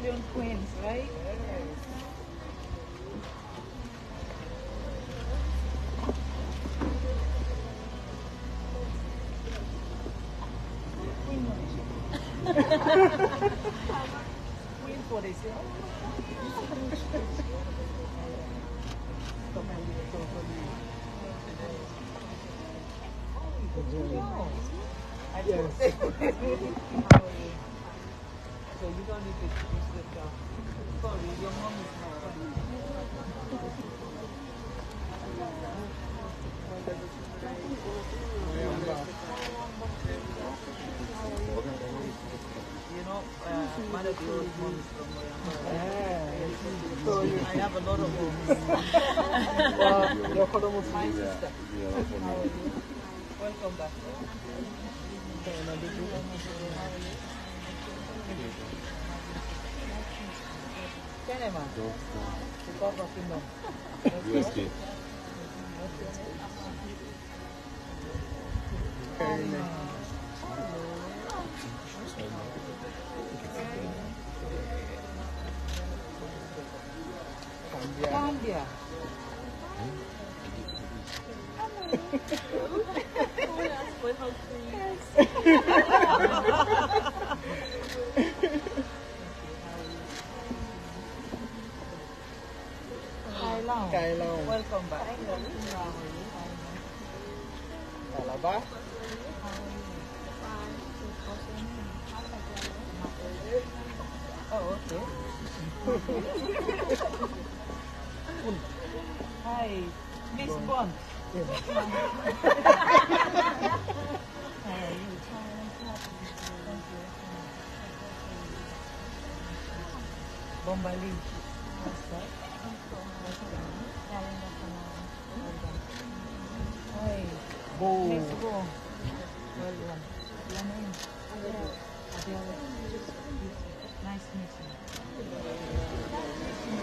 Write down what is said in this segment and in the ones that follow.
Leone queens, right? Queen for this, yeah? Yes. So you don't need to use the car. Sorry, your mom is not. You know, Maadabio's mom is from Moyamba. So I have a lot of moms. Your father was my sister. Welcome back. Kenema, the cover of Kingdom. USD. Cambia. Welcome back. Talaba. Oh, okay. Hi, Miss Bond. Bombali. Hi. Bo. Miss Bo. Well done. Your name? Adele. Nice meeting you.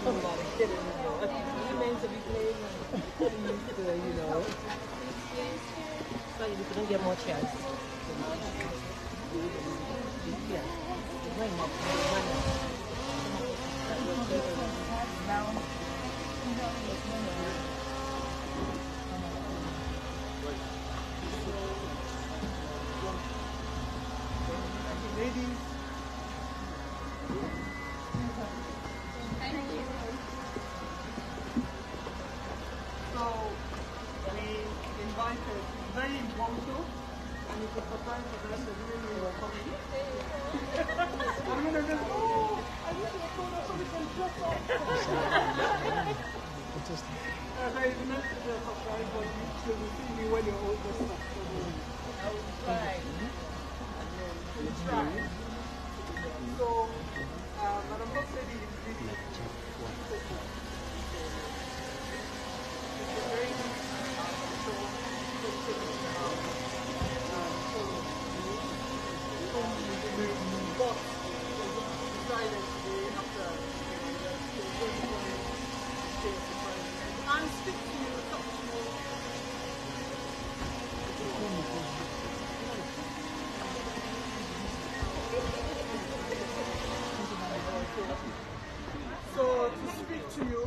I'm not kidding. You meant to be playing, you know. So you couldn't get more chance. Yeah. Ladies, so we invited very impromptu, and it's a surprise for us that we were coming. I'm going to go, oh, I need to go so we can dress up. There is no surprise, but you will see me when you're all dressed up. I will try. We'll try. So, Madam First Lady is busy. And speak to you, talk to you. So to speak to you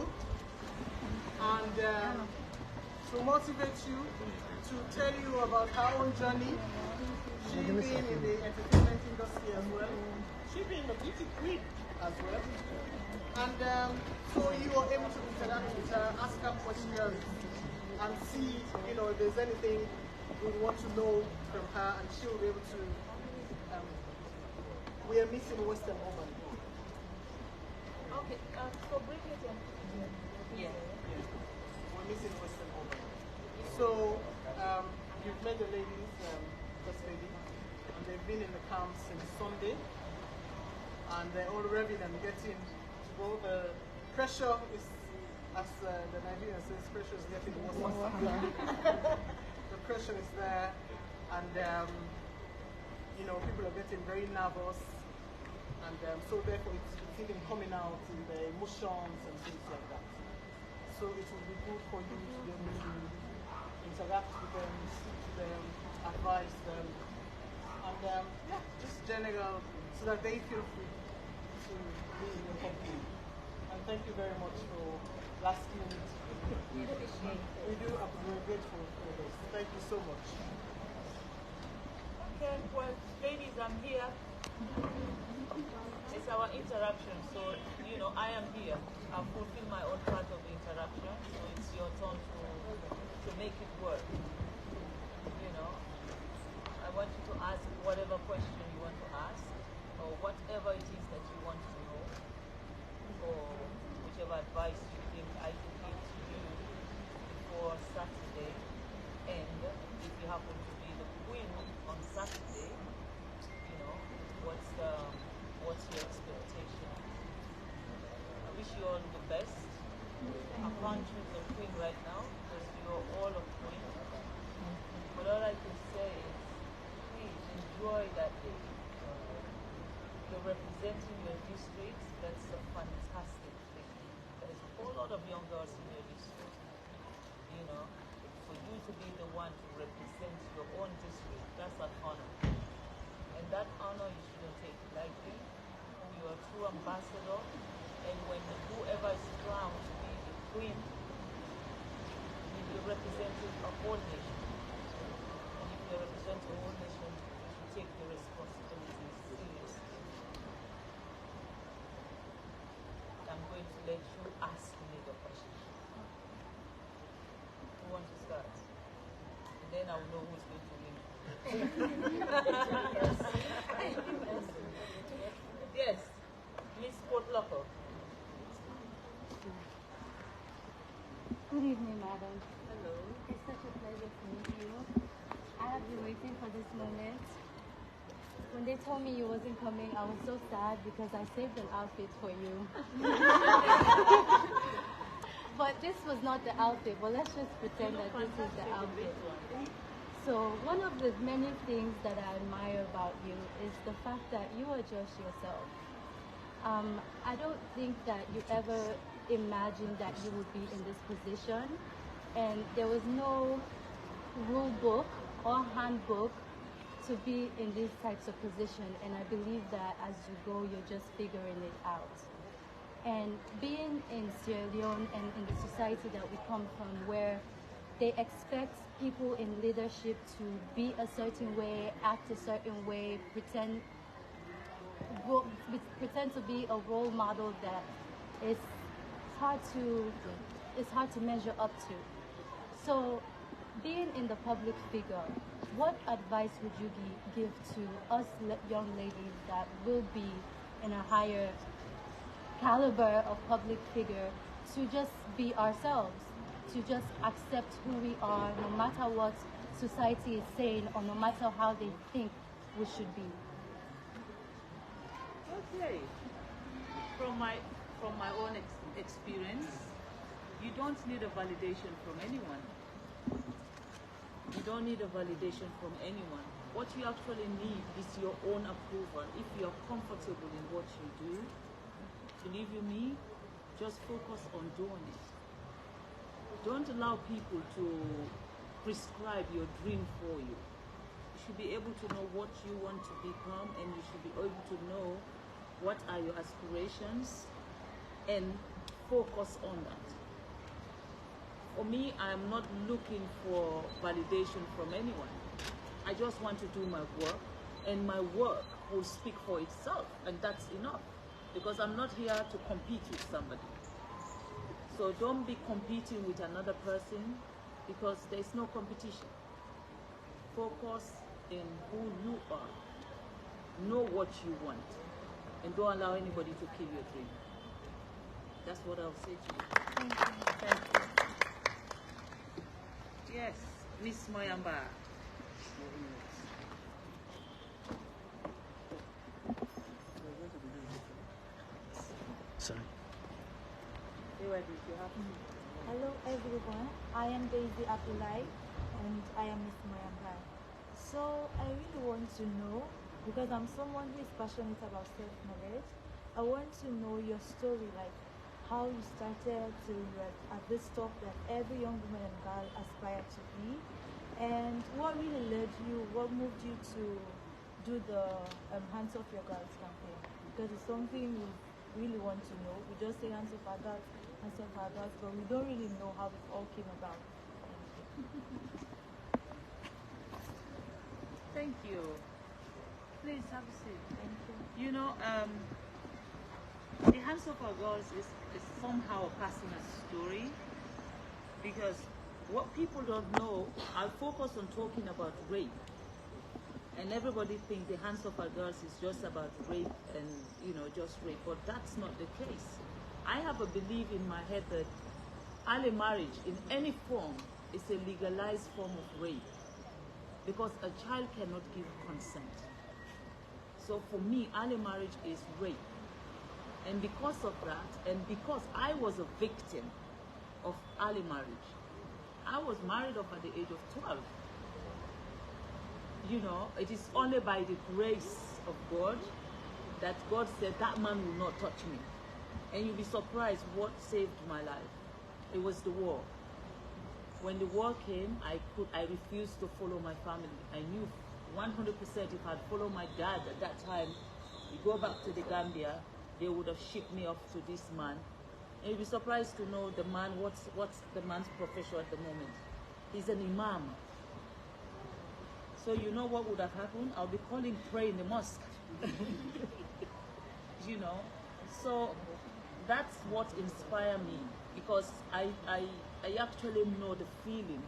and to motivate you, to tell you about her own journey, she being in the entertainment industry as well, she being a beauty queen as well, and so you are able to interact with her, ask her questions, and see, you know, if there's anything you want to know from her, and she will be able to. We are missing Western woman. Okay, so bring it in. Yeah. We're missing Western woman. So you've met the ladies, First Lady, and they've been in the camp since Sunday, and they're all revving and getting to go. The pressure is, as the Nigerian says, pressure is getting worse. The pressure is there, and you know, people are getting very nervous, and so therefore it's even coming out in the emotions and things like that. So it will be good for you to be able to interact with them, speak to them, advise them, and yeah, just general, so that they feel free to be in your company. And thank you very much for last minute. We do, we're grateful for this. Thank you so much. Okay, well, ladies, I'm here. It's our interaction, so, you know, I am here. I've fulfilled my own part of the interaction, so it's your turn to make it work. You know, I want you to ask whatever question you want to ask, or whatever it is that you want to know, or whichever advice you think I could give to you before Saturday. And if you happen to be the queen on Saturday, you know, what's your expectation? I wish you all the best. I can't choose a queen right now because you're all a queen. But all I can say is, please enjoy that day. You're representing your district. That's a fantastic thing. There's a whole lot of young girls in your district. You know, for you to be the one to represent your own district, that's an honor. And that honor you shouldn't take lightly. You're a true ambassador, and when whoever is crowned to be the queen, you'll be representing a whole nation. And if you represent a whole nation, you should take the responsibility seriously. I'm going to let you ask me the question. Who wants to start? And then I will know who's going to win. Yes, Miss Potlocker. Good evening, madam. Hello. It's such a pleasure to meet you. I have been waiting for this moment. When they told me you wasn't coming, I was so sad because I saved an outfit for you. But this was not the outfit. Well, let's just pretend that this is the outfit. So one of the many things that I admire about you is the fact that you are just yourself. I don't think that you ever imagined that you would be in this position, and there was no rule book or handbook to be in these types of positions, and I believe that as you go, you're just figuring it out. And being in Sierra Leone and in the society that we come from, where they expect people in leadership to be a certain way, act a certain way, pretend to be a role model that it's hard to measure up to. So, being in the public figure, what advice would you give to us young ladies that will be in a higher caliber of public figure to just be ourselves, to just accept who we are, no matter what society is saying or no matter how they think we should be? Okay. From my own experience, you don't need a validation from anyone. You don't need a validation from anyone. What you actually need is your own approval. If you're comfortable in what you do, believe you me, just focus on doing it. Don't allow people to prescribe your dream for you. You should be able to know what you want to become, and you should be able to know what are your aspirations and focus on that. For me, I'm not looking for validation from anyone. I just want to do my work, and my work will speak for itself, and that's enough. Because I'm not here to compete with somebody. So don't be competing with another person, because there's no competition. Focus in who you are. Know what you want, and don't allow anybody to kill your dream. That's what I'll say to you. Thank you. Thank you. Yes, Miss Moyamba. Sorry. Hello everyone, I am Daisy Abdullahi and I am Miss Moyamba. So I really want to know, because I'm someone who is passionate about self-knowledge, I want to know your story, like how you started to at this top that every young woman and girl aspire to be, and what really led you, what moved you to do the Hands Off Your Girls campaign. because it's something we really want to know. We just say hands off our guards, but we don't really know how it all came about. Thank you. Please have a seat. Thank you. You know, the Hands of Our Girls is somehow a personal story, because what people don't know, I'll focus on talking about rape. And everybody thinks the Hands of Our Girls is just about rape and, you know, just rape, but that's not the case. I have a belief in my head that early marriage in any form is a legalized form of rape, because a child cannot give consent. So for me, early marriage is rape. And because of that, and because I was a victim of early marriage, I was married off at the age of 12. You know, it is only by the grace of God that God said that man will not touch me. And you'll be surprised what saved my life. It was the war. When the war came, I refused to follow my family. I knew 100% if I'd followed my dad at that time, we go back to the Gambia, they would have shipped me off to this man. And you'll be surprised to know the man, what's the man's profession at the moment. He's an imam. So you know what would have happened? I'll be calling prayer in the mosque. You know? So that's what inspired me, because I actually know the feeling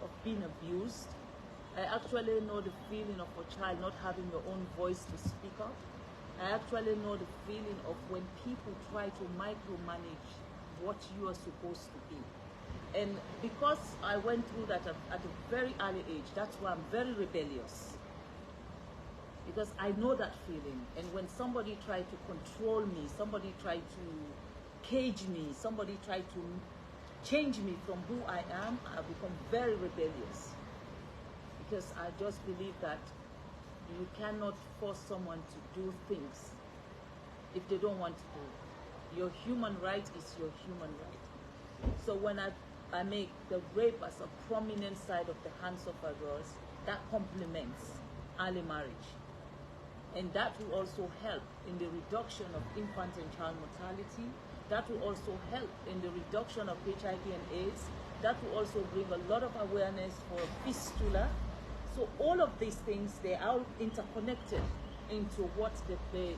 of being abused. I actually know the feeling of a child not having your own voice to speak up. I actually know the feeling of when people try to micromanage what you are supposed to be. And because I went through that at a very early age, that's why I'm very rebellious. Because I know that feeling. And when somebody tried to control me, somebody tried to cage me, somebody tried to change me from who I am, I become very rebellious. Because I just believe that you cannot force someone to do things if they don't want to do it. Your human right is your human right. So when I make the rape as a prominent side of the Hands of Our Girls, that complements early marriage. And that will also help in the reduction of infant and child mortality. That will also help in the reduction of HIV and AIDS. That will also bring a lot of awareness for fistula. So all of these things, they are interconnected into what the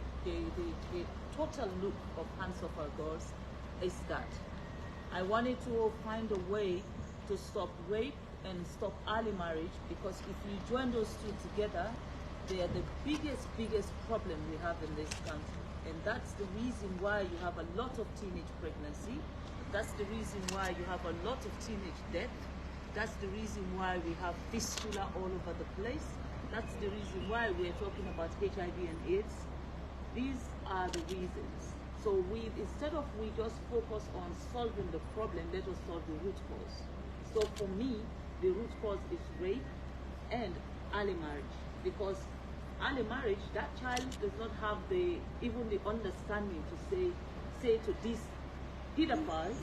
total look of Hands of Our Girls is that. I wanted to find a way to stop rape and stop early marriage, because if you join those two together, they are the biggest problem we have in this country. And that's the reason why you have a lot of teenage pregnancy. That's the reason why you have a lot of teenage death. That's the reason why we have fistula all over the place. That's the reason why we're talking about HIV and AIDS. These are the reasons. So instead of we just focus on solving the problem, let us solve the root cause. So for me, the root cause is rape and early marriage. Because early marriage, that child does not have even the understanding to say to this pedophile,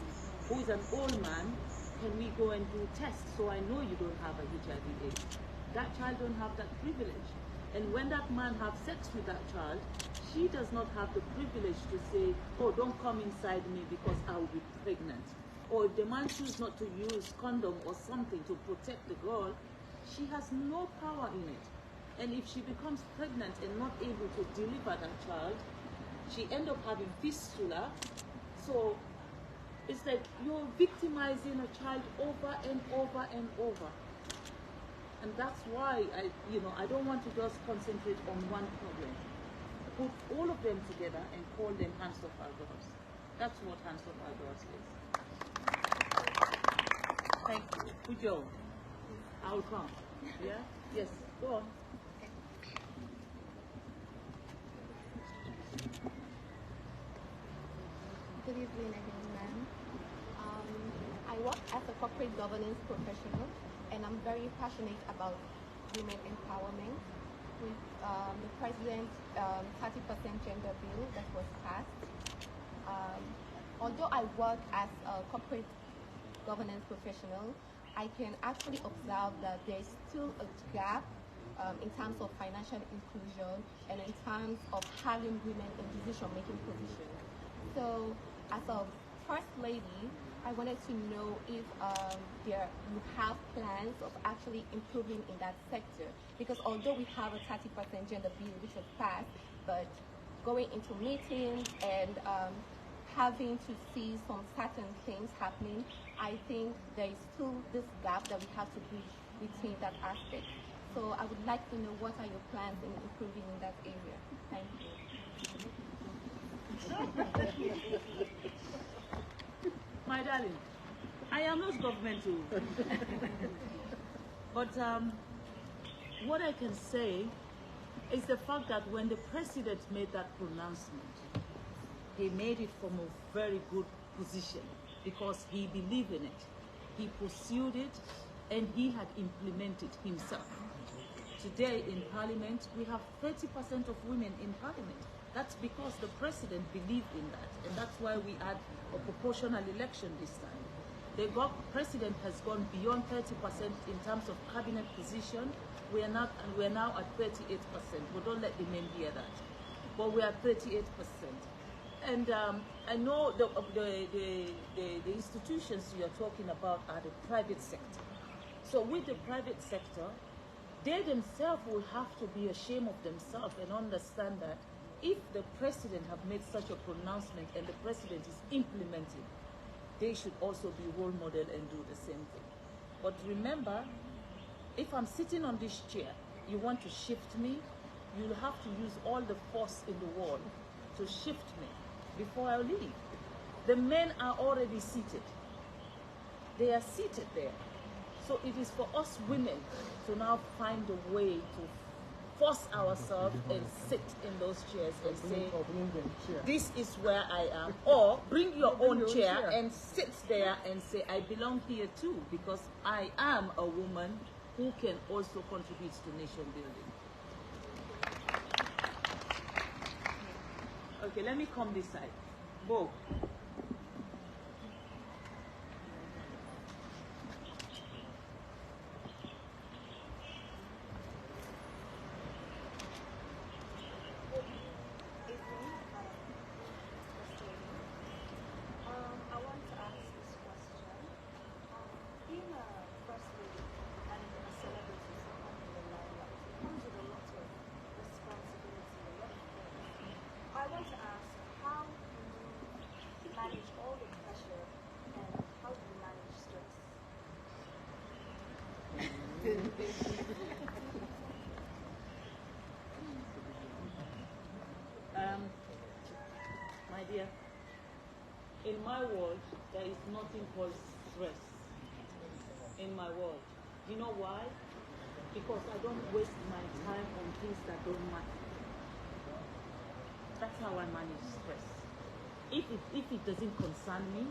who is an old man, can we go and do tests so I know you don't have a HIV/AIDS? That child don't have that privilege. And when that man have sex with that child, she does not have the privilege to say, oh, don't come inside me because I will be pregnant. Or if the man chooses not to use condom or something to protect the girl, she has no power in it. And if she becomes pregnant and not able to deliver that child, she ends up having fistula. So it's like you're victimizing a child over and over and over. And that's why I don't want to just concentrate on one problem. Put all of them together and call them Hands of Our Girls. That's what Hands of Our Girls is. Thank you. Good job. I'll come. Yeah? Yes. Go on. Good evening again, ma'am. I work as a corporate governance professional, and I'm very passionate about women empowerment. With the President's 30% gender bill that was passed, although I work as a corporate governance professional, I can actually observe that there's still a gap in terms of financial inclusion and in terms of having women in decision-making positions. So as a First Lady, I wanted to know if you have plans of actually improving in that sector, because although we have a 30% gender bill which was passed, but going into meetings and having to see some certain things happening, I think there is still this gap that we have to bridge within that aspect. So I would like to know, what are your plans in improving in that area? Thank you. My darling, I am not governmental. But what I can say is the fact that when the president made that pronouncement, he made it from a very good position because he believed in it. He pursued it and he had implemented himself. Today in Parliament, we have 30% of women in Parliament. That's because the president believed in that, and that's why we had a proportional election this time. The president has gone beyond 30% in terms of cabinet position. We're now at 38%. But don't let the men hear that. But we are 38%. And I know the institutions you're talking about are the private sector. So with the private sector, they themselves will have to be ashamed of themselves and understand that if the president have made such a pronouncement and the president is implementing, they should also be role model and do the same thing. But remember, if I'm sitting on this chair, you want to shift me, you'll have to use all the force in the world to shift me before I leave. The men are already seated. They are seated there. So it is for us women to now find a way to force ourselves and sit in those chairs and say, this is where I am. Or bring your own chair and sit there and say, I belong here too, because I am a woman who can also contribute to nation building. Okay, let me come this side. Bo. My dear, in my world, there is nothing called stress. In my world. You know why? Because I don't waste my time on things that don't matter. That's how I manage stress. If it doesn't concern me,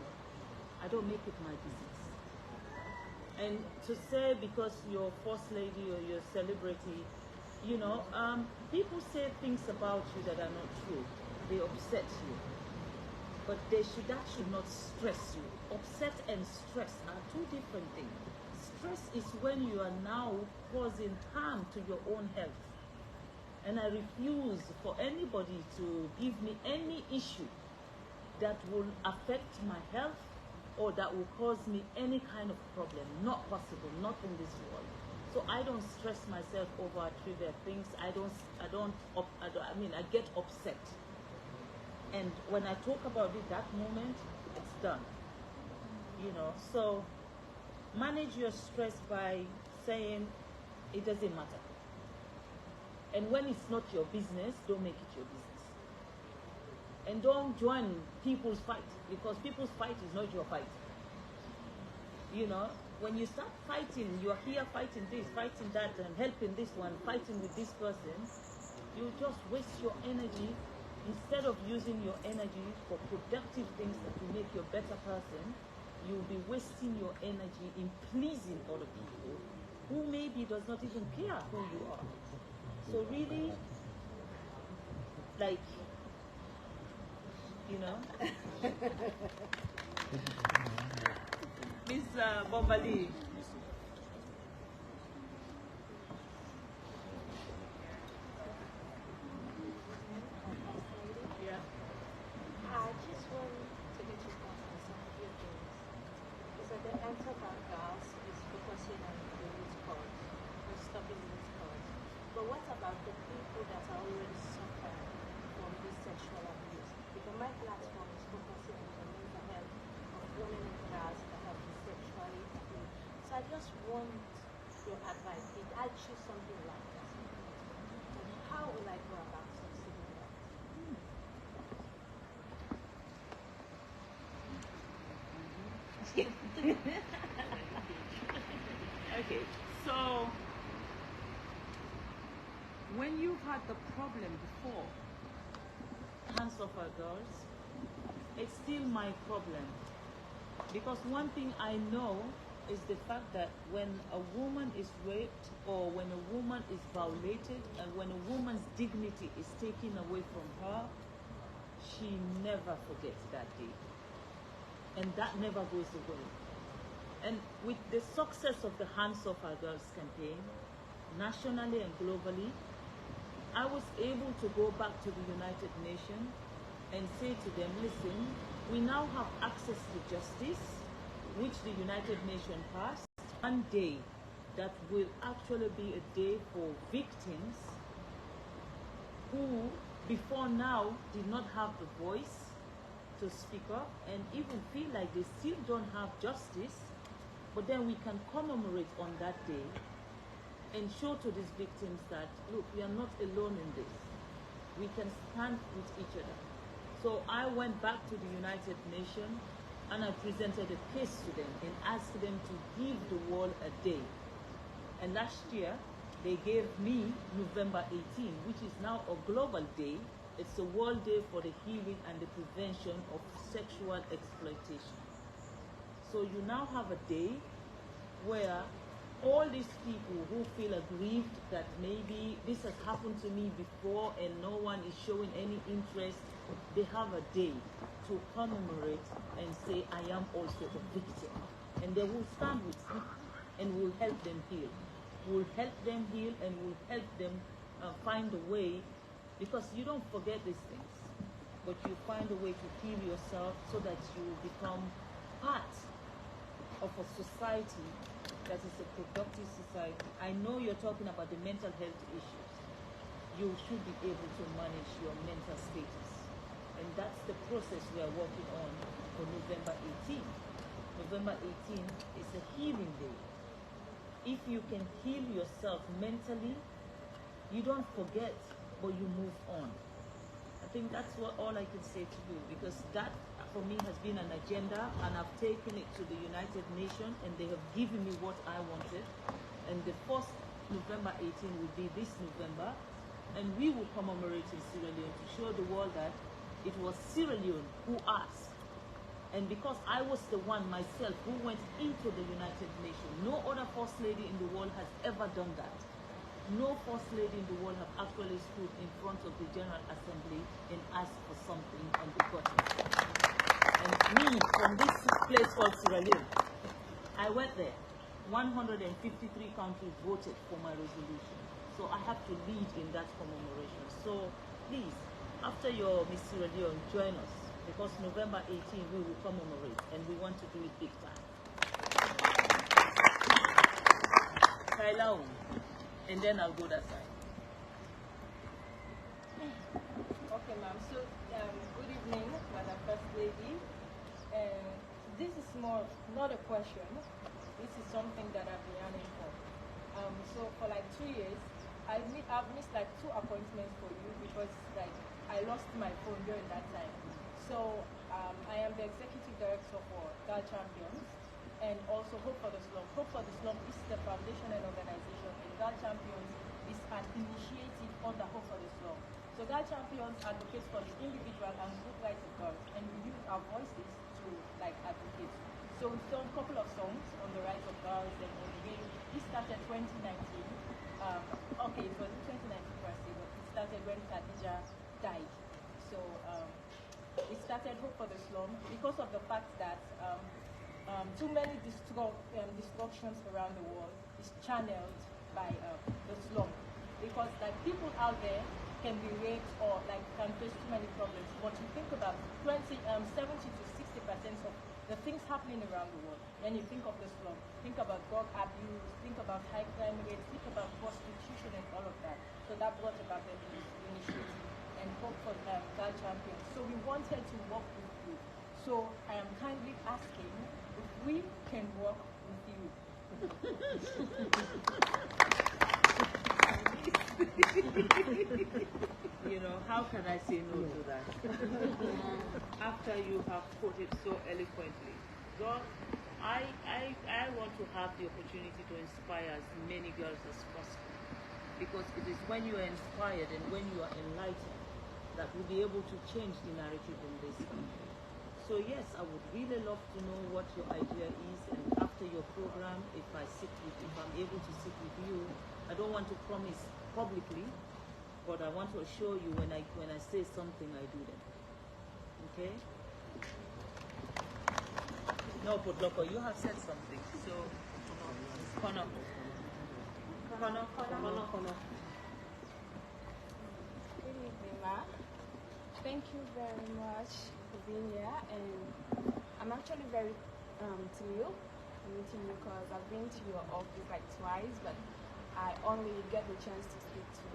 I don't make it my business. And to say because you're first lady or you're a celebrity, you know, people say things about you that are not true. They upset you. But that should not stress you. Upset and stress are two different things. Stress is when you are now causing harm to your own health. And I refuse for anybody to give me any issue that will affect my health or that will cause me any kind of problem. Not possible, not in this world. So I don't stress myself over trivial things. I get upset. And when I talk about it, that moment, it's done. You know, so manage your stress by saying it doesn't matter. And when it's not your business, don't make it your business. And don't join people's fight, because people's fight is not your fight. You know, when you start fighting, you're here fighting this, fighting that, and helping this one, fighting with this person, you just waste your energy. Instead of using your energy for productive things that will make you a better person, you'll be wasting your energy in pleasing other people who maybe does not even care who you are. So really, like, you know, Miss Bombali. about the people that are already suffering from this sexual abuse. Because my platform is focusing on the mental health of women in class that have been sexually abused. So I just want your advice. Did I choose something like that? And how will I go about succeeding that? Okay, so when you had the problem before, hands off our girls, it's still my problem. Because one thing I know is the fact that when a woman is raped or when a woman is violated and when a woman's dignity is taken away from her, she never forgets that day. And that never goes away. And with the success of the Hands Off Our Girls campaign, nationally and globally, I was able to go back to the United Nations and say to them, listen, we now have access to justice, which the United Nations passed. One day that will actually be a day for victims who before now did not have the voice to speak up and even feel like they still don't have justice. But then we can commemorate on that day and show to these victims that, look, we are not alone in this. We can stand with each other. So I went back to the United Nations and I presented a case to them and asked them to give the world a day. And last year, they gave me November 18, which is now a global day. It's a World Day for the healing and the prevention of sexual exploitation. So you now have a day where all these people who feel aggrieved that maybe this has happened to me before and no one is showing any interest, they have a day to commemorate and say, I am also a victim. And they will stand with me and will help them heal. We'll help them heal and we'll help them find a way, because you don't forget these things, but you find a way to heal yourself so that you become part of a society that is a productive society. I know you're talking about the mental health issues. You should be able to manage your mental status. And that's the process we are working on for November 18. November 18 is a healing day. If you can heal yourself mentally, you don't forget, but you move on. I think that's all I can say to you, because that for me has been an agenda, and I've taken it to the United Nations and they have given me what I wanted. And the first November 18 will be this November, and we will commemorate in Sierra Leone to show the world that it was Sierra Leone who asked. And because I was the one myself who went into the United Nations, no other First Lady in the world has ever done that. No First Lady in the world have actually stood in front of the General Assembly and asked for something and they got it. And me, from this place called Sierra Leone, I went there. 153 countries voted for my resolution. So I have to lead in that commemoration. So please, after your Miss Sierra Leone, join us, because November 18 we will commemorate and we want to do it big time. Leone. And then I'll go that side. Okay, ma'am. So, good evening, Madam First Lady. This is not a question. This is something that I've been yearning for. So for like 2 years, I've missed like 2 appointments for you because like I lost my phone during that time. So I am the executive director for Girl Champions and also Hope for the Slum. Hope for the Slum is the foundation and organization, and Girl Champions is an initiative under Hope for the Slum. So Girl Champions advocates for the individual and group rights of girls, and we use our voices to like advocate. So we've done a couple of songs on the rights of girls and on the way. This started 2019. Okay, it was 2019 per se, but it started when Khadija died. So we started Hope for the Slum because of the fact that too many destructions around the world is channeled by the slum. Because like people out there can be raped or like can face too many problems. But you think about 70 to 60% of the things happening around the world. When you think of the slum, think about drug abuse, think about high crime rates, think about prostitution and all of that. So that brought about the initiative and Hope for Girl Champions. So we wanted to work with you. So I am kindly asking if we can work with you. You know, how can I say no to that? After you have put it so eloquently. God, I want to have the opportunity to inspire as many girls as possible. Because it is when you are inspired and when you are enlightened that we'll be able to change the narrative in this country. So yes, I would really love to know what your idea is, and after your program, if I'm able to sit with you, I don't want to promise publicly, but I want to assure you when I say something, I do them. Okay? No, but Loco, you have said something. So, Connor. Good evening, Ma. Thank you very much for being here, and I'm actually very thrilled meeting you because I've been to your office like twice, but I only get the chance to speak to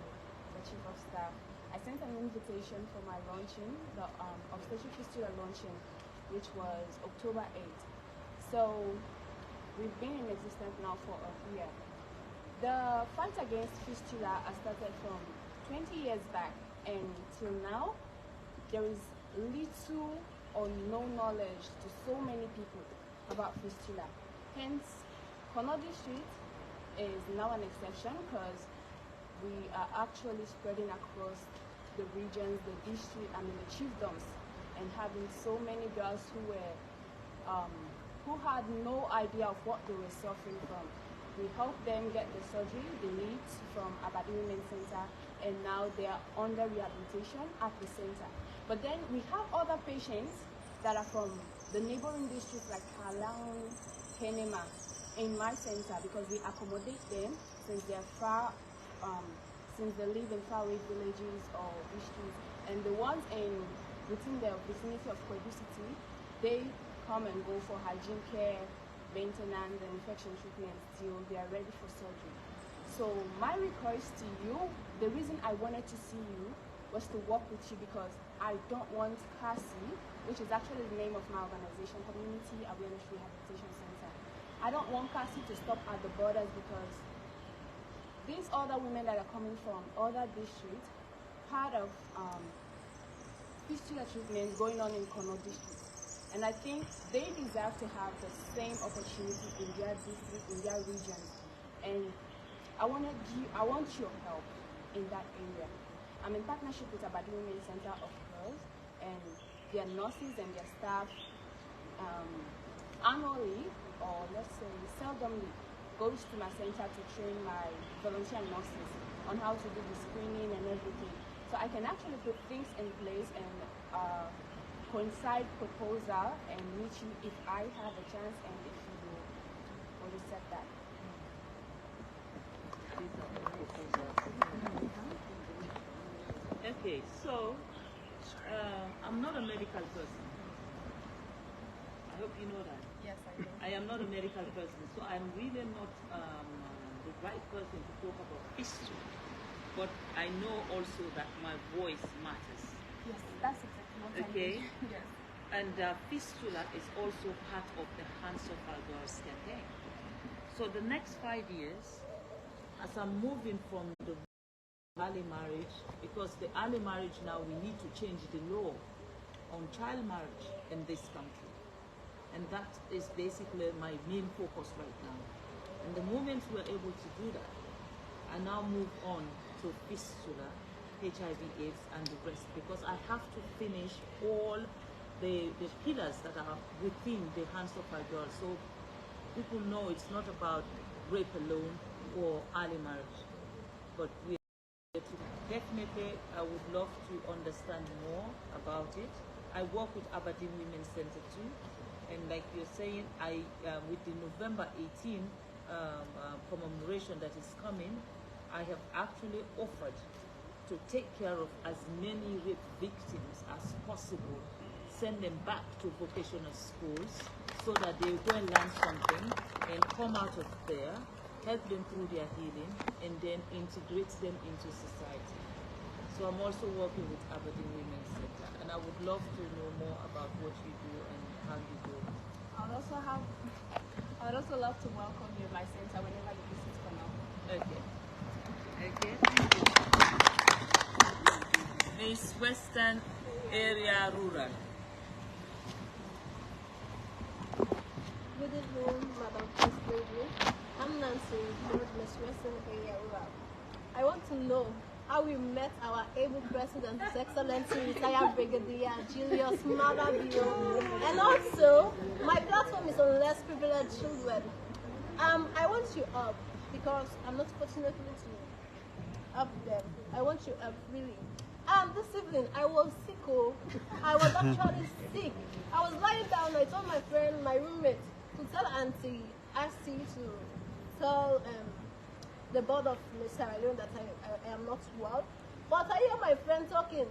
the Chief of Staff. I sent an invitation for my launching, the obstetric fistula launching, which was October 8th. So we've been in existence now for a year. The fight against fistula has started from 20 years back, and till now, there is little or no knowledge to so many people about fistula. Hence, Konodi Street is now an exception because we are actually spreading across the regions, the district, the chiefdoms, and having so many girls who were who had no idea of what they were suffering from. We helped them get the surgery they need from Abadi Women's Center, and now they are under rehabilitation at the center. But then we have other patients that are from the neighboring districts like Kalang, Kenema, in my center, because we accommodate them since they're far, since they live in faraway villages or districts, and the ones within the vicinity of Kwebu City, they come and go for hygiene care, maintenance, and infection treatment till they are ready for surgery. So my request to you, the reason I wanted to see you was to work with you because I don't want CASI, which is actually the name of my organization, Community Awareness Rehabilitation Center. I don't want CASI to stop at the borders because these other women that are coming from other districts, part of fistula treatment going on in Kono district. And I think they deserve to have the same opportunity in their district, in their regions. And I want your help in that area. I'm in partnership with Abadi Women's Center of Girls, and their nurses and their staff annually, or let's say seldomly, goes to my center to train my volunteer nurses on how to do the screening and everything. So I can actually put things in place and coincide proposal and meet you if I have a chance and if you will accept that. Okay, so I'm not a medical person. I hope you know that. Yes, I do. I am not a medical person, so I'm really not the right person to talk about history. But I know also that my voice matters. Yes, that's exactly what okay. I do. Yes. And fistula is also part of the Hands of Our Girls campaign. So the next 5 years, as I'm moving from the early marriage, because the early marriage now we need to change the law on child marriage in this country. And that is basically my main focus right now. And the moment we're able to do that, I now move on to fistula, HIV/AIDS, and the rest, because I have to finish all the pillars that are within the Hands of Our Girls. So people know it's not about rape alone or early marriage, but we definitely, I would love to understand more about it. I work with Aberdeen Women's Center too, and like you're saying, I with the November 18 commemoration that is coming, I have actually offered to take care of as many rape victims as possible, send them back to vocational schools, so that they go and learn something and come out of there, help them through their healing, and then integrate them into society. So I'm also working with Aberdeen Women's Center, and I would love to know more about what you do and how you do it. I would also love to welcome you in my center whenever you visit for now. Okay. Okay, thank you. Miss Western Area Rural. Good evening, Madam First Lady. I'm Nancy, Miss Western Area Rural. I want to know how we met our able President, His Excellency, retired Brigadier Julius Maadabio. And also, my platform is on less privileged children. I want you up because I'm not fortunate to help them. I want you up, really. This evening, I was sick. I was actually sick. I was lying down. I told my friend, my roommate, to tell Auntie Ashley to tell the board of Sierraleone that I am not well. But I hear my friend talking,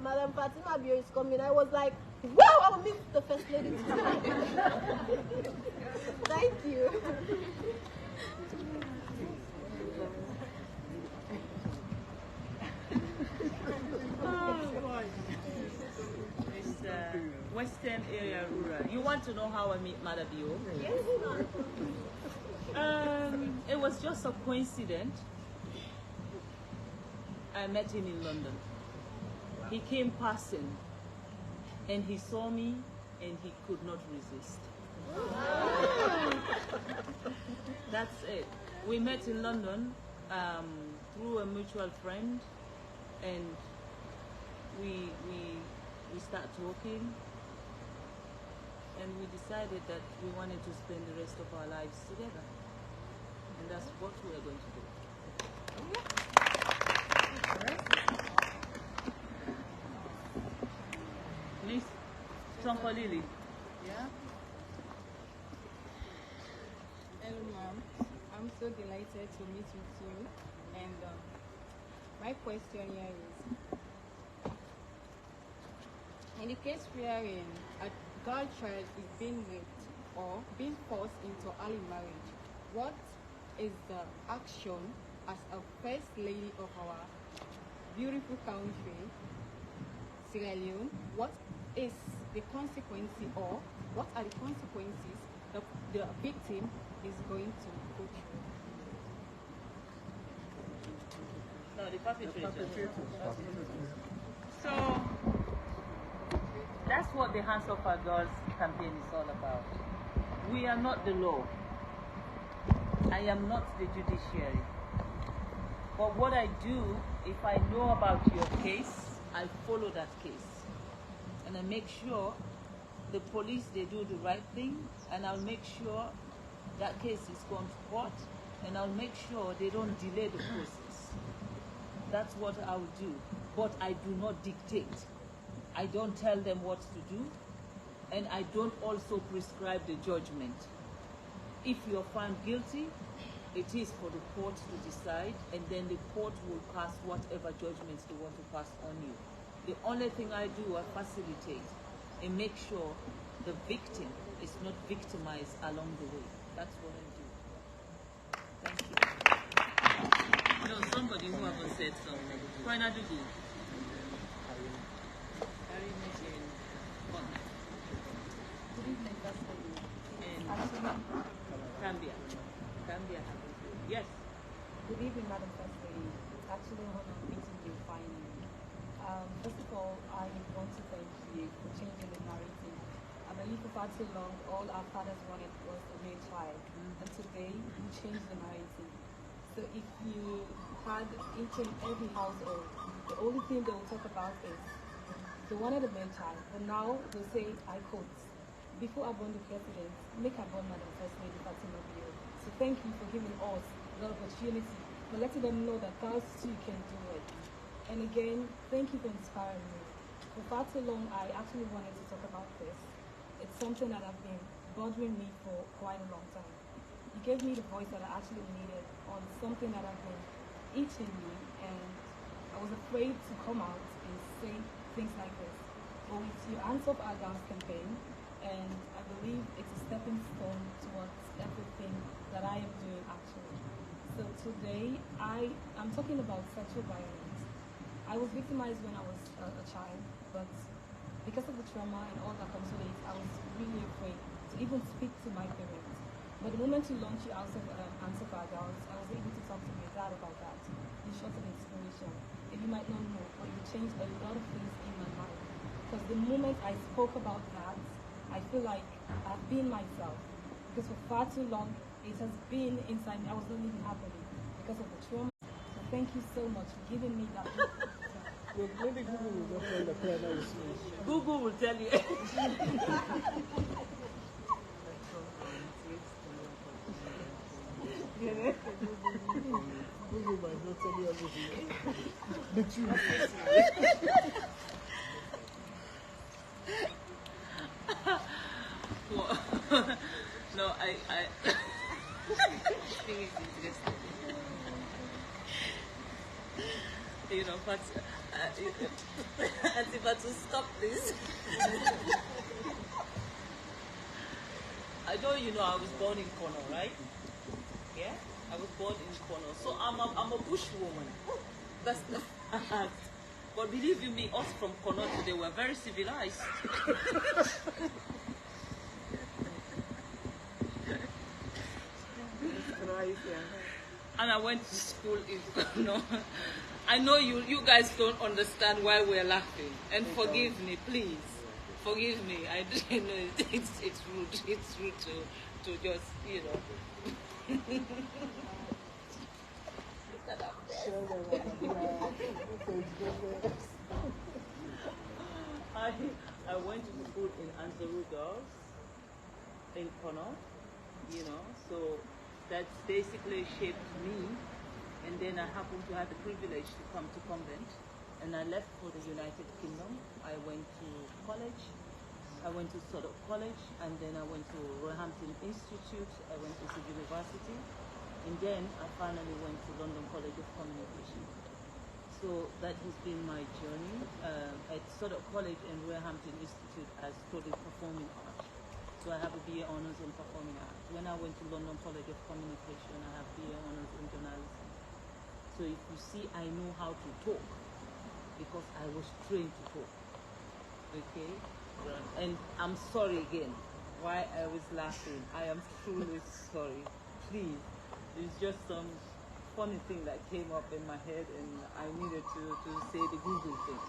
Madam Fatima Maada is coming. I was like, wow, I will meet the First Lady tonight. Thank you. Western Area Rural. You want to know how I meet Maadabio? Yes, It was just a coincidence. I met him in London. He came passing and he saw me and he could not resist. That's it. We met in London through a mutual friend, and we started talking, and we decided that we wanted to spend the rest of our lives together, and that's what we are going to do. Miss Tonkolili. Yeah? Hello, ma'am. I'm so delighted to meet with you. And my question here is, in the case wherein a girl child is being raped or being forced into early marriage, what is the action as a first lady of our beautiful country, Sierra Leone? What is the consequence, or what are the consequences that the victim is going to go through? No, the perpetrator. So that's what the Hands Off Our Girls campaign is all about. We are not the law. I am not the judiciary. But what I do, if I know about your case, I follow that case. And I make sure the police, they do the right thing, and I'll make sure that case is gone to court, and I'll make sure they don't delay the process. That's what I'll do. But I do not dictate. I don't tell them what to do, and I don't also prescribe the judgment. If you're found guilty, it is for the court to decide, and then the court will pass whatever judgments they want to pass on you. The only thing I do, I facilitate and make sure the victim is not victimized along the way. That's what I do. Thank you. No, somebody who haven't said something. Why not do good? Good evening, First Lady. Gambia. Yes. Good evening, Madam First Lady. Actually, I want to meeting you finally. First of all, I want to thank you for changing the narrative. I believe for far too long, all our fathers wanted was a male child, and today you changed the narrative. So if you had each and every household, the only thing they will talk about is they wanted a male child, but now they say, I quote, before I born the president, make I born Madam First Lady Fatima Maada. So thank you for giving us the opportunity, for letting them know that girls too can do it. And again, thank you for inspiring me. For far too long, I actually wanted to talk about this. It's something that has been bothering me for quite a long time. You gave me the voice that I actually needed on something that has been eating me, and I was afraid to come out and say things like this. But with your Hands Off Our Girls campaign, and I believe it's a stepping stone towards everything that I am doing actually. So today, I'm talking about sexual violence. I was victimized when I was a child, but because of the trauma and all that comes with it, I was really afraid to even speak to my parents. But the moment you launch your house of answer page, I was able to talk to my dad about that. In short of inspiration. And you might not know, but it changed a lot of things in my life. Because the moment I spoke about that, I feel like I've been myself. Because for far too long, it has been inside me. I was not even happy because of the trauma. So thank you so much for giving me that. Maybe Google will not tell the planner is Google will tell you. Google might not tell you everything. The truth. No, I think it's interesting. You know, but to stop this. I know you know I was born in Kono, right? Yeah, I was born in Kono, so I'm a bush woman. That's the fact. But believe you me, us from Kono today were very civilized. And I went to school in Kono. I know you guys don't understand why we're laughing, and forgive me, please. Forgive me. I you know it's rude. It's rude to just Look at that. I went to school in Anzaru Girls in Kono, so that's basically shaped me. And then I happened to have the privilege to come to convent, and I left for the United Kingdom. I went to college. I went to Sodok College, and then I went to Roehampton Institute. I went to Civil University, and then I finally went to London College of Communication. So that has been my journey. At Sodok College and Roehampton Institute, I studied performing art. So I have a BA Honours in Performing Arts. When I went to London College of Communication, I have BA Honours in Journalism. So if you see, I know how to talk because I was trained to talk. Okay? And I'm sorry again why I was laughing. I am truly sorry. Please, it's just some funny thing that came up in my head and I needed to say the Google thing.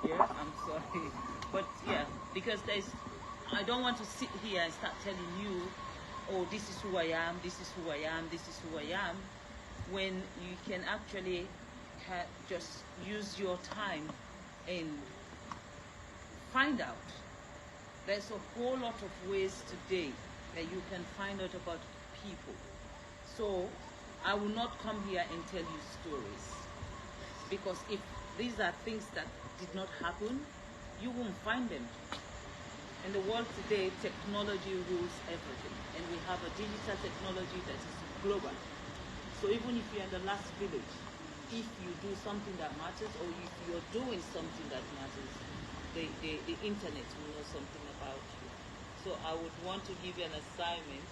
Yeah, I'm sorry. But yeah, because I don't want to sit here and start telling you, oh, this is who I am, this is who I am, this is who I am, when you can actually just use your time and find out. There's a whole lot of ways today that you can find out about people. So I will not come here and tell you stories, because if these are things that did not happen, you won't find them. In the world today, technology rules everything, and we have a digital technology that is global. So even if you're in the last village, if you do something that matters, or if you're doing something that matters, the internet will know something about you. So I would want to give you an assignment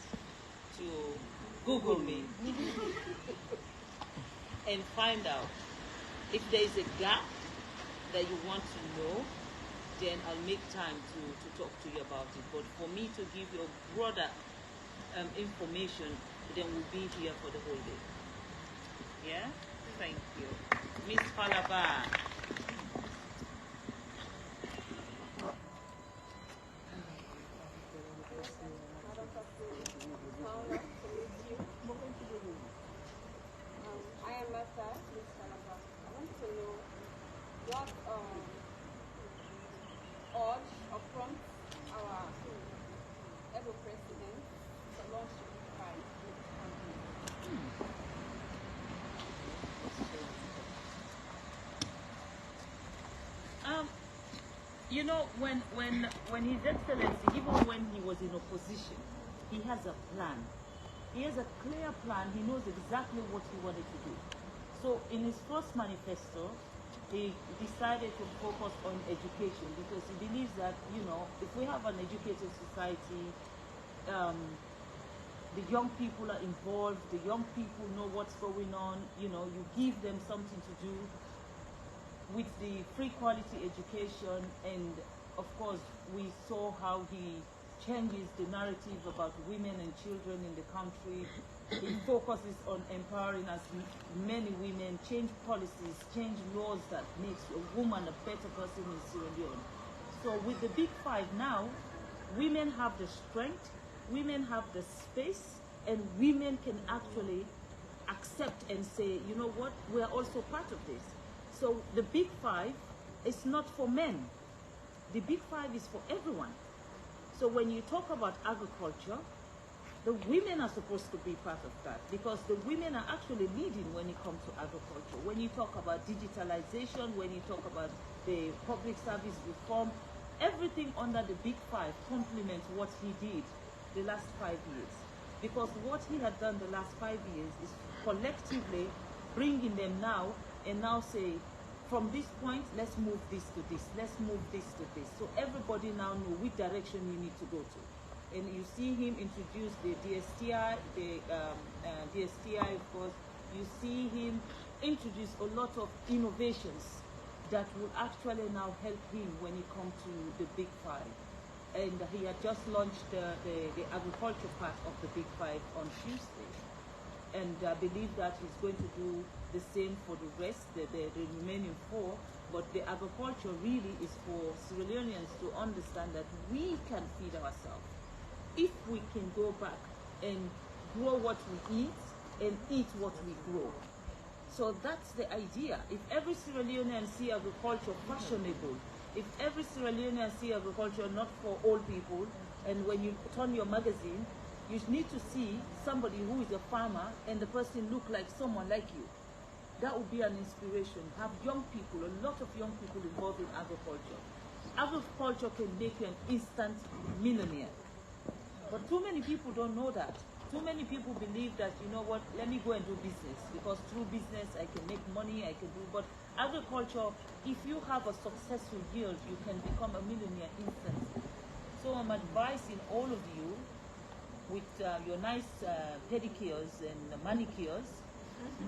to Google me and find out if there is a gap that you want to know. Then I'll make time to talk to you about it. But for me to give you a broader information, then we'll be here for the whole day. Yeah? Thank you. Miss Falaba. I am Martha, Miss Falaba. I want to know what urge or prompt our ever president to launch the prize. You know, when His Excellency, even when he was in opposition, he has a plan. He has a clear plan. He knows exactly what he wanted to do. So in his first manifesto, he decided to focus on education because he believes that, you know, if we have an educated society, the young people are involved, the young people know what's going on, you know, you give them something to do with the free quality education. And of course, we saw how he changes the narrative about women and children in the country. He focuses on empowering as many women, change policies, change laws that makes a woman a better person in Sierra Leone. So with the Big Five now, women have the strength, women have the space, and women can actually accept and say, you know what, we are also part of this. So the Big Five is not for men. The Big Five is for everyone. So when you talk about agriculture, the women are supposed to be part of that because the women are actually leading when it comes to agriculture. When you talk about digitalization, when you talk about the public service reform, everything under the Big Five complements what he did the last 5 years. Because what he had done the last 5 years is collectively bringing them now and now say, from this point, let's move this to this, let's move this to this. So everybody now know which direction you need to go to. And you see him introduce the DSTI, DSTI, of course. You see him introduce a lot of innovations that will actually now help him when it comes to the Big Five. And he had just launched the agriculture part of the Big Five on Tuesday. And I believe that he's going to do the same for the rest, the remaining 4. But the agriculture really is for Sierra Leoneans to understand that we can feed ourselves if we can go back and grow what we eat and eat what we grow. So that's the idea. If every Sierra Leonean see agriculture fashionable, if every Sierra Leonean see agriculture not for old people, and when you turn your magazine, you need to see somebody who is a farmer and the person look like someone like you. That would be an inspiration. Have young people, a lot of young people involved in agriculture. Agriculture can make you an instant millionaire. But too many people don't know that. Too many people believe that, you know what, let me go and do business because through business I can make money, I can do, but agriculture, if you have a successful yield, you can become a millionaire instantly. So I'm advising all of you with your nice pedicures and manicures,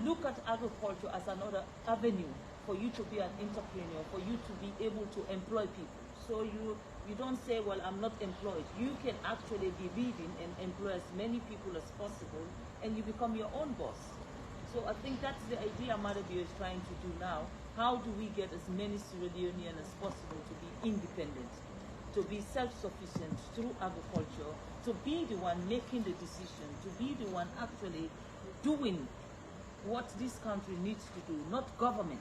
look at agriculture as another avenue for you to be an entrepreneur, for you to be able to employ people. So you don't say, well, I'm not employed. You can actually be leading and employ as many people as possible, and you become your own boss. So I think that's the idea Maadabio is trying to do now. How do we get as many Sierra Leoneans as possible to be independent, to be self-sufficient through agriculture, to be the one making the decision, to be the one actually doing what this country needs to do, not government.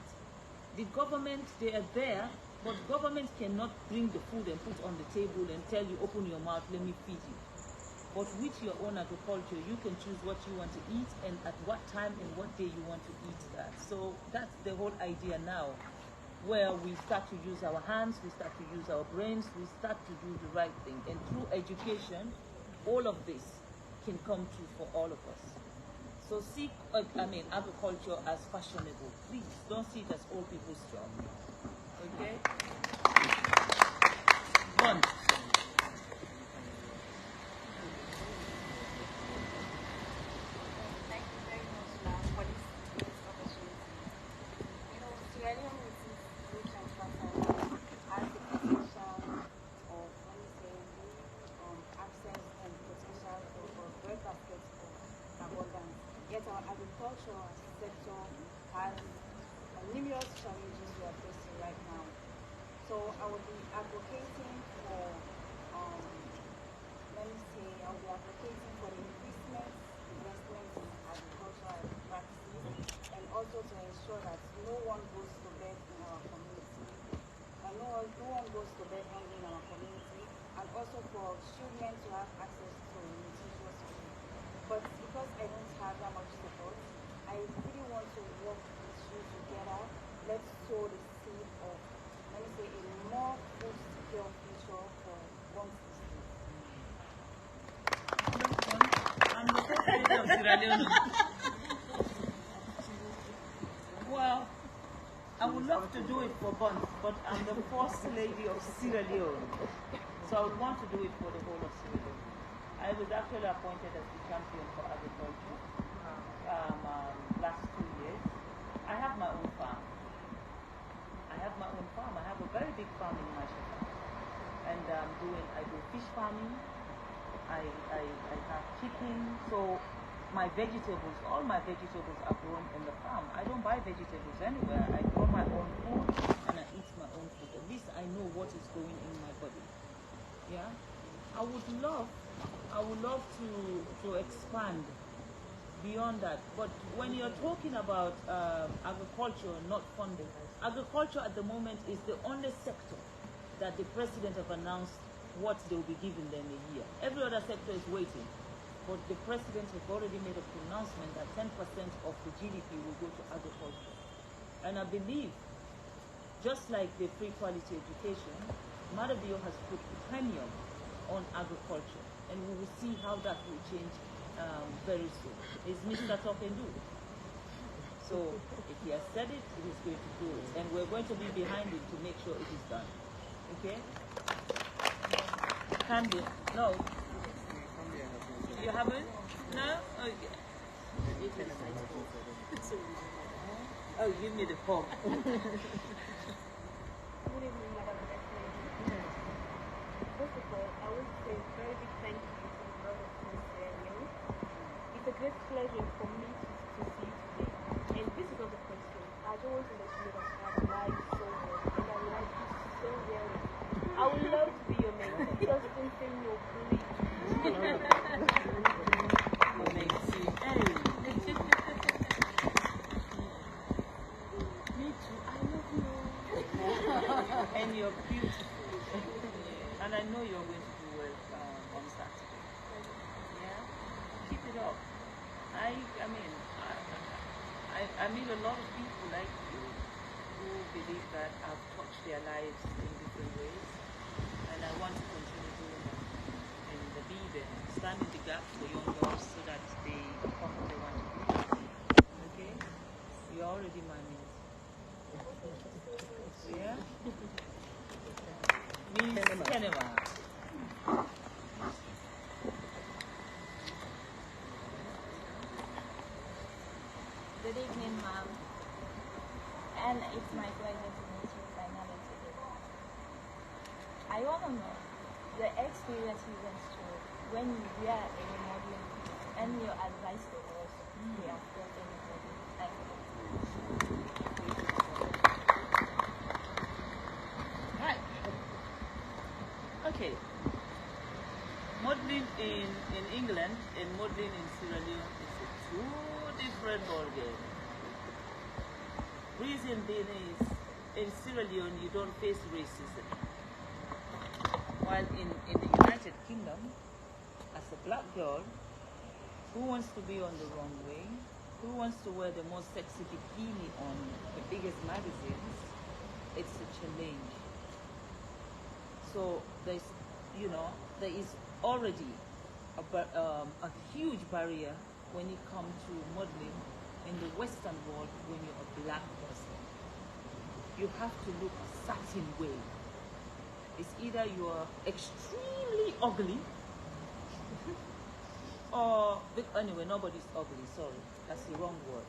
The government, they are there, but government cannot bring the food and put on the table and tell you, open your mouth, let me feed you. But with your own agriculture, you can choose what you want to eat and at what time and what day you want to eat that. So that's the whole idea now, where we start to use our hands, we start to use our brains, we start to do the right thing. And through education, all of this can come true for all of us. So see, agriculture as fashionable. Please don't see it as old people's job. Okay? One. Thank you very much, ma'am, for this great opportunity. You know, Sierra Leone is rich and fertile, has the potential of, access and potential for great baskets of abundance. Yet our agricultural sector has numerous challenges we are facing right now. So I will be advocating for, I'll be advocating for the investment in agricultural practices, and also to ensure that no one goes to bed in our community, and no one goes to bed hungry in our community, and also for children to have access to nutritious food. But because I don't have that much support, I really want to work with you together. Let's sow the seed of, a more food secure future for one system. I'm the first lady of Sierra Leone. Well, I would would love to do it for Buns, but I'm the first lady of Sierra Leone. So I would want to do it for the whole of Sierra Leone. I was actually appointed as the champion for agriculture last 2 years. I have my own farm. I have a very big farm in Mashaka. And I do fish farming. I have chicken. So my vegetables, all my vegetables are grown in the farm. I don't buy vegetables anywhere. I grow my own food and I eat my own food. At least I know what is going in my body. Yeah? I would love to expand beyond that. But when you're talking about agriculture not funding, agriculture at the moment is the only sector that the president have announced what they will be giving them a year. Every other sector is waiting. But the president has already made a pronouncement that 10% of the GDP will go to agriculture. And I believe, just like the free quality education, Maadabio has put premium on agriculture. And we will see how that will change very soon. It's Mr. Talk and Do. So if he has said it, he is going to do it. And we're going to be behind it to make sure it is done. Okay? Candy? No. You haven't? No? Okay. Oh, give me the form. Good evening, Madam President. First of all, I want to say a very big thank you to the brother from Sierra Leone. It's a great pleasure for me to see you today. And this is not a question. I don't want to let you know that I like you so well. And I like you so well. I would love to be your mentor. Just don't say no, please. And you're beautiful. And I know you're going to do well on Saturday. Yeah? Keep it up. I meet a lot of people like you who believe that I've touched their lives in different ways. And I want to continue doing that. And be there. Stand in the gap for young girls so that they become what they want to be. Okay? You're already my mate. Yeah? Miss Kenema. Good evening, ma'am. And it's my pleasure to meet you finally today. I want to know your experiences and story when you were in a modeling and your advice to us to afford anybody. Thank you. Right. Okay. Modeling in England and modeling in Sierra Leone is a two different ballgame. Reason being is, in Sierra Leone you don't face racism. While in the United Kingdom, as a black girl who wants to be on the runway, who wants to wear the most sexy bikini on the biggest magazines, it's a challenge. So there is already a huge barrier when it comes to modeling in the Western world when you're a black person. You have to look a certain way. It's either you're extremely ugly or, anyway, nobody's ugly, sorry, that's the wrong word.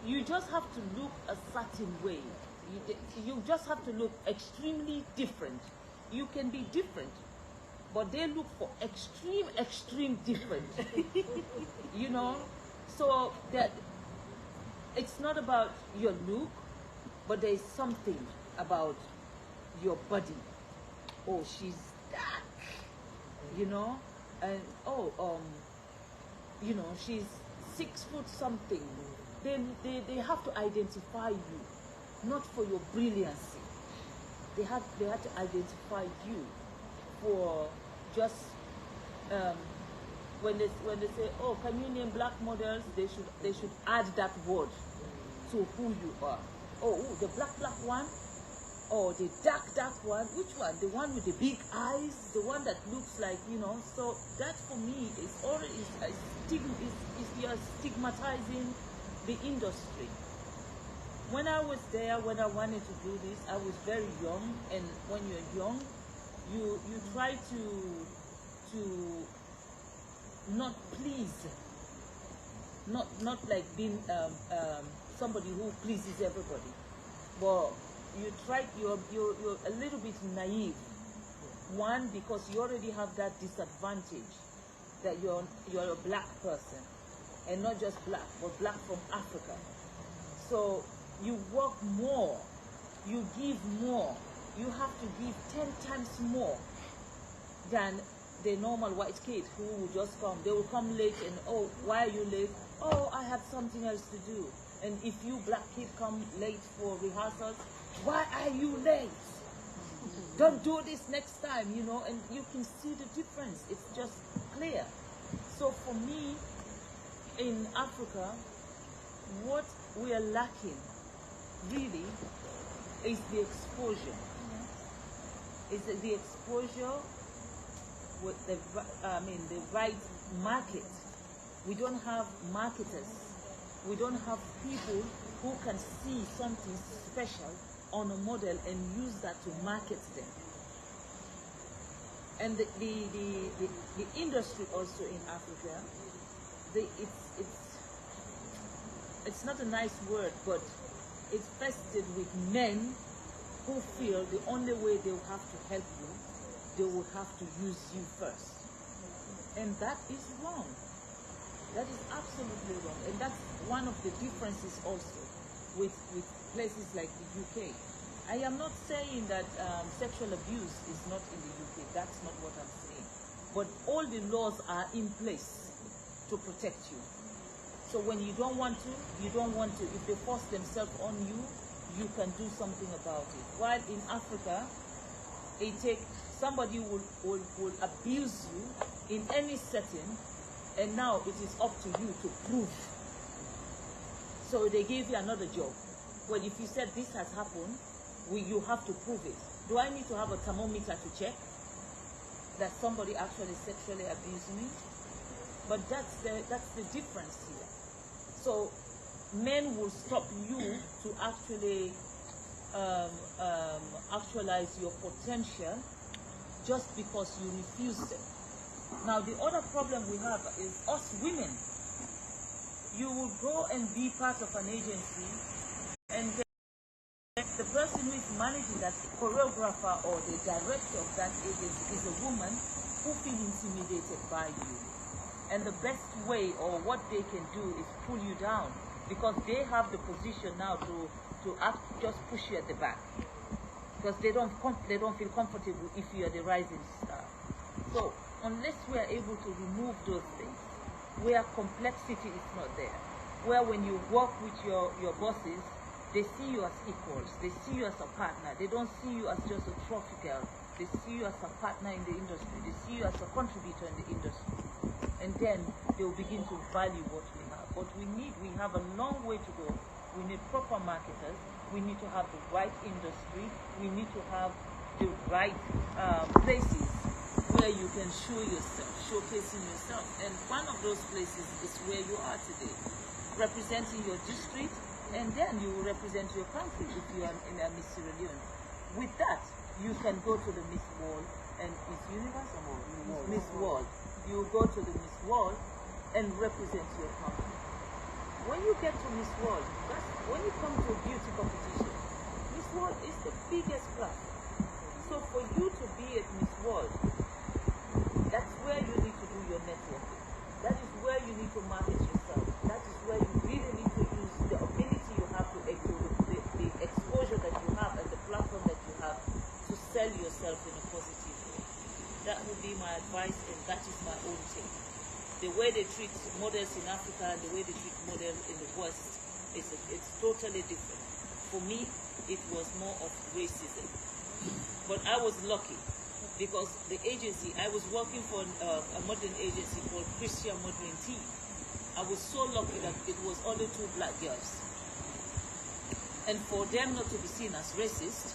You just have to look a certain way. You just have to look extremely different. You can be different, but they look for extreme different. You know? So that it's not about your look, but there is something about your body. Oh, she's dark, you know, and you know, she's 6 foot something. They have to identify you, not for your brilliancy. They had to identify you for just when they say, oh, can you name black models? They should add that word to who you are. Oh, the black one, or the dark one. Which one? The one with the big eyes, the one that looks like, you know. So that for me is you're stigmatizing the industry. when I was there, when I wanted to do this, I was very young, and when you're young, you try to not please, not like being somebody who pleases everybody, but you try. You're a little bit naive. One, because you already have that disadvantage that you're a black person, and not just black, but black from Africa. So you work more, you give more, you have to give 10 times more than the normal white kid who will just come. They will come late and, oh, why are you late? Oh, I have something else to do. And if you black kid come late for rehearsals, why are you late? Don't do this next time, you know, and you can see the difference. It's just clear. So for me, in Africa, what we are lacking really is the exposure. Is the exposure with the right market. We don't have marketers. We don't have people who can see something special on a model and use that to market them. And the industry also in Africa, it's not a nice word, but it's vested with men who feel the only way they will have to help you, they will have to use you first. And that is wrong. That is absolutely wrong. And that's one of the differences also with places like the UK. I am not saying that sexual abuse is not in the UK. That's not what I'm saying. But all the laws are in place to protect you. So when you don't want to, you don't want to. If they force themselves on you, you can do something about it. While in Africa, somebody will abuse you in any setting, and now it is up to you to prove. So they gave you another job. Well, if you said this has happened, you have to prove it. Do I need to have a thermometer to check that somebody actually sexually abused me? But that's the difference here. So men will stop you to actually actualize your potential just because you refuse them. Now the other problem we have is us women. You will go and be part of an agency, and the person who is managing that choreographer or the director of that agency is a woman who feels intimidated by you. And the best way, or what they can do, is pull you down, because they have the position now to just push you at the back, because they don't feel comfortable if you are the rising star. So unless we are able to remove those things, where complexity is not there, where when you work with your bosses, they see you as equals, they see you as a partner, they don't see you as just a trophy girl, they see you as a partner in the industry, they see you as a contributor in the industry, and then they will begin to value what we have. But we have a long way to go. We need proper marketers, we need to have the right industry, we need to have the right places where you can show yourself, showcasing yourself. And one of those places is where you are today, representing your district, and then you will represent your country if you are in a Miss Sierra Leone. With that, you can go to the Miss World and Miss Universe or Miss World. You go to the Miss World and represent your country. When you get to Miss World, when you come to a beauty competition, Miss World is the biggest platform. So for you to be at Miss World, that's where you need to do your networking. That is where you need to market yourself. That is where you really need to use the ability you have to exert, the exposure that you have and the platform that you have to sell yourself in a positive way. That would be my advice, and that is my own take. The way they treat models in Africa and the way they treat models in the West, it's totally different. For me, it was more of racism. But I was lucky, because the agency, I was working for a modeling agency called Christian Modeling Team. I was so lucky that it was only 2 black girls. And for them not to be seen as racist,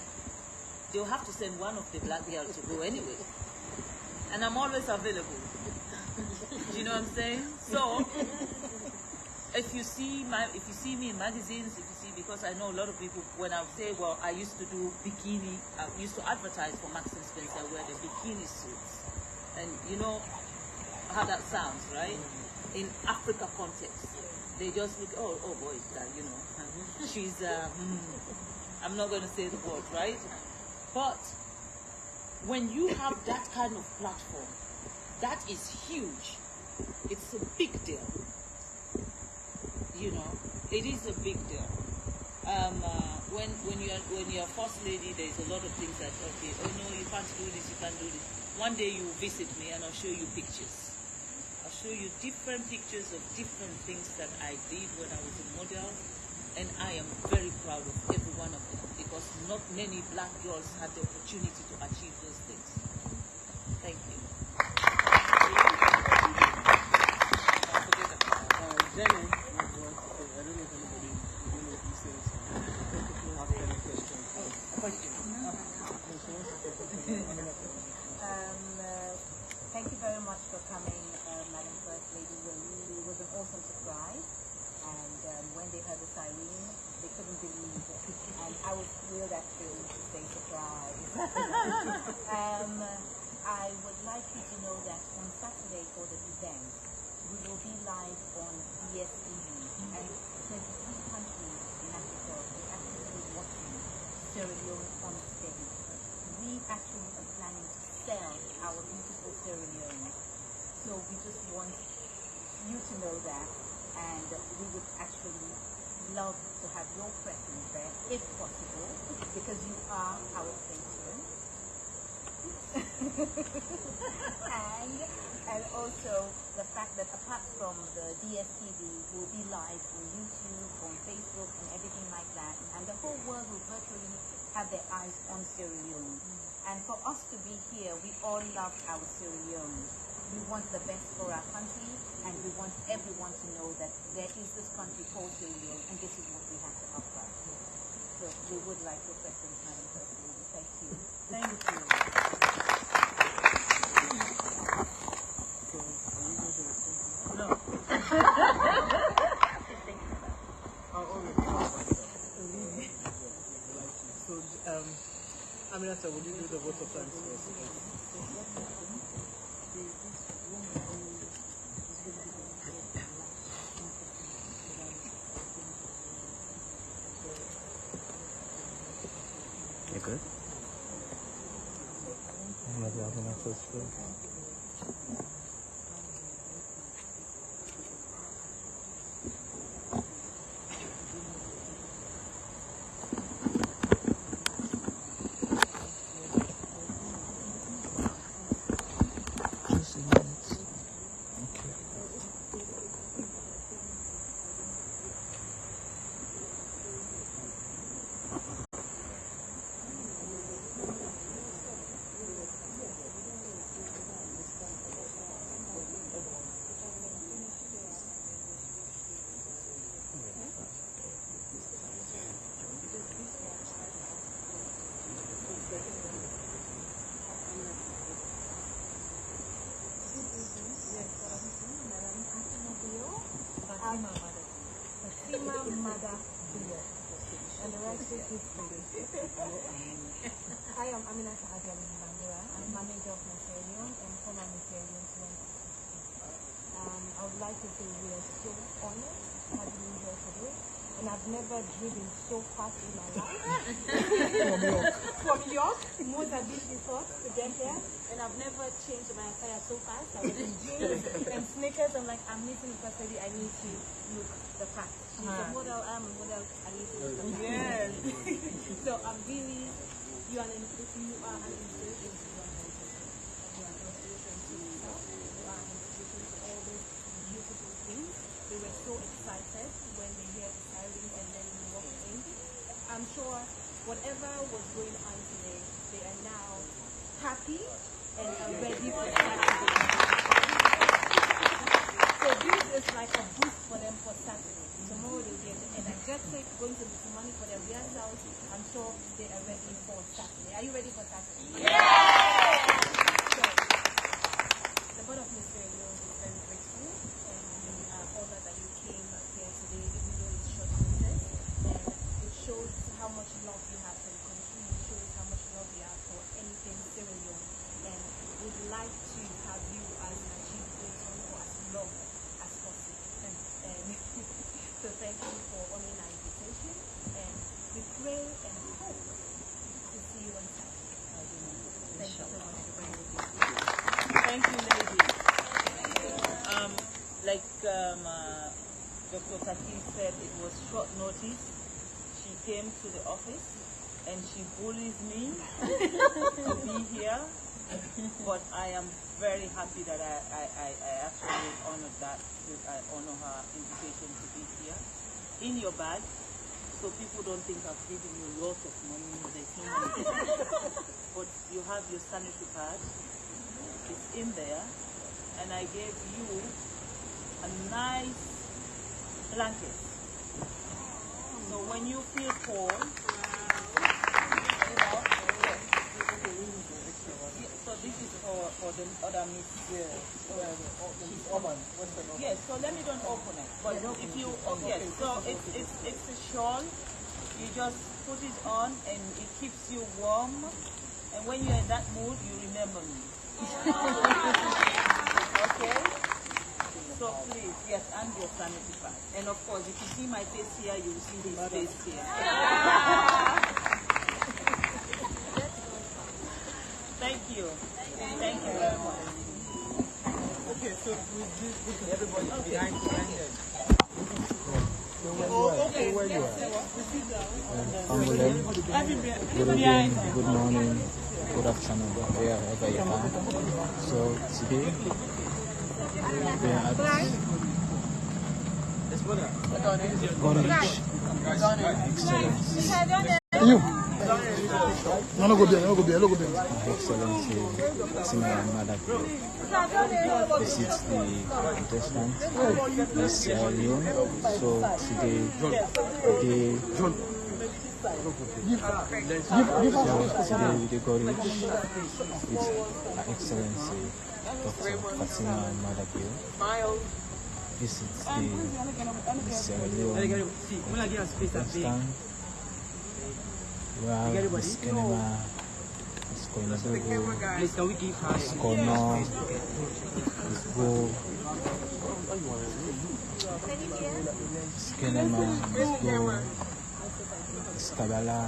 they'll have to send one of the black girls to go anyway. And I'm always available. Do you know what I'm saying? So, if you see me in magazines, if you see, because I know a lot of people, when I say, well, I used to do bikini, I used to advertise for Marks and Spencer, wear the bikini suits, and you know how that sounds, right? In Africa context, they just look, oh boy, that, you know, she's I'm not going to say the word, right? But when you have that kind of platform, that is huge. It's a big deal. You know, it is a big deal. When you're first lady, there's a lot of things that, okay, oh no, you can't do this, you can't do this. One day you visit me and I'll show you pictures. I'll show you different pictures of different things that I did when I was a model, and I am very proud of every one of them, because not many black girls had the opportunity to achieve those things. Thank you. Jenny, I don't know if anybody, if you say have any questions. Thank you very much for coming, Madam First Lady. It was an awesome surprise. And when they heard the siren, they couldn't believe it. And I was thrilled actually to say surprise. I would like you to know that on Saturday for the event, we will be live on DSTV, and 23 countries in Africa will actually be watching Sierra Leone on stage. We actually are planning to sell our beautiful Sierra Leone. So we just want you to know that, and we would actually love to have your presence there if possible, because you are our patron. and also the fact that apart from the DSTV, will be live on YouTube, on Facebook, and everything like that, and the whole world will virtually have their eyes on Sierra Leone. And for us to be here, we all love our Sierra Leone. We want the best for our country, and we want everyone to know that there is this country called Sierra Leone, and this is what we have to offer. So we would like your presence, Madam First Lady. Thank you. Thank you. No. So, Aminata, would you do the vote of thanks first? You good? Maybe I'll do my first vote. Fatima Maada, and the rest is history. I am Aminata Adialim-Bandura. I'm manager of Sierra Leone and former Sierra Leone. I would like to say we are so honored having you here today, and I've never driven so fast in my life. From York, Mozambique before to get here, and I've never changed my attire so fast. I was in jeans and sneakers. I'm like, I'm meeting the first lady. I need to look the fact. She's a model. I'm a model. I need to look the fact. Yes. So I'm really, you are an inspiration to our organization. You are an inspiration to yourself. You are an inspiration to all those beautiful things. They were so excited when they heard the sirens and then we walked in. I'm sure whatever was going on today, they are now happy and are ready for Saturday. So this is like a boost for them for Saturday. Tomorrow they'll get energetic, going to be some money for their rehearsals. I'm sure they are ready for Saturday. Are you ready for Saturday? Yeah! So, the board of Miss Leone is very grateful, and we are honored that you came here pray and hope to see you on Saturday. Thank you so much for being with me. Thank you, ladies. Like Dr. Taki said, it was short notice. She came to the office and she bullies me to be here. But I am very happy that I actually honored that. I honor her invitation to be here. In your bag, so people don't think I've given you lots of money. There's no money. But you have your sanitary pad. It's in there. And I gave you a nice blanket. So when you feel cold, so this is for the other Miss. She's open. Yes, so let me don't open it. But if you, yes, so it's a shawl. You just put it on and it keeps you warm. And when you're in that mood, you remember me. Okay? So please, yes, and your sanity pad. And of course, if you see my face here, you will see his face here. Thank you. Thank you very much. Okay, so with this, everybody behind them. Good morning, good afternoon, wherever you are. So today we are at Excellency. No, go bien. Excellency, Fatima Maada visits the contestants in Sierra Leone. So today we go reach with Her Excellency Dr. Fatima Maada visits the Sierra Leone contestant. Well, Miss Kenema, Miss Koinadogo, Miss Kono, Miss Go, Miss Kenema, Miss Go, Miss Kabala,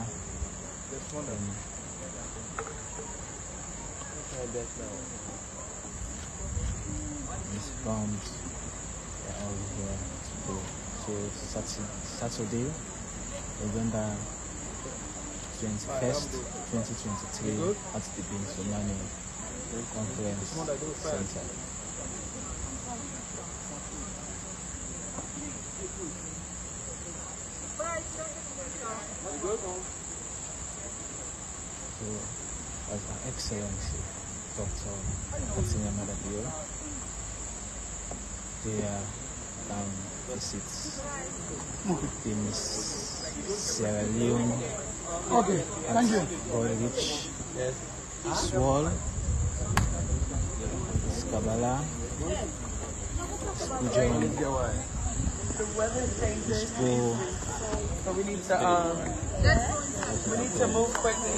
Miss Bombs, they're all here to go. So Saturday, November 21st, 2023 at the Bin Somani Conference Center. So, as Her Excellency Dr. Fatima Maada, they are visits the Miss Sierra Leone. Okay, thank you. Gorich, Swall, Kabbalah, Ujon, So we need to move quickly.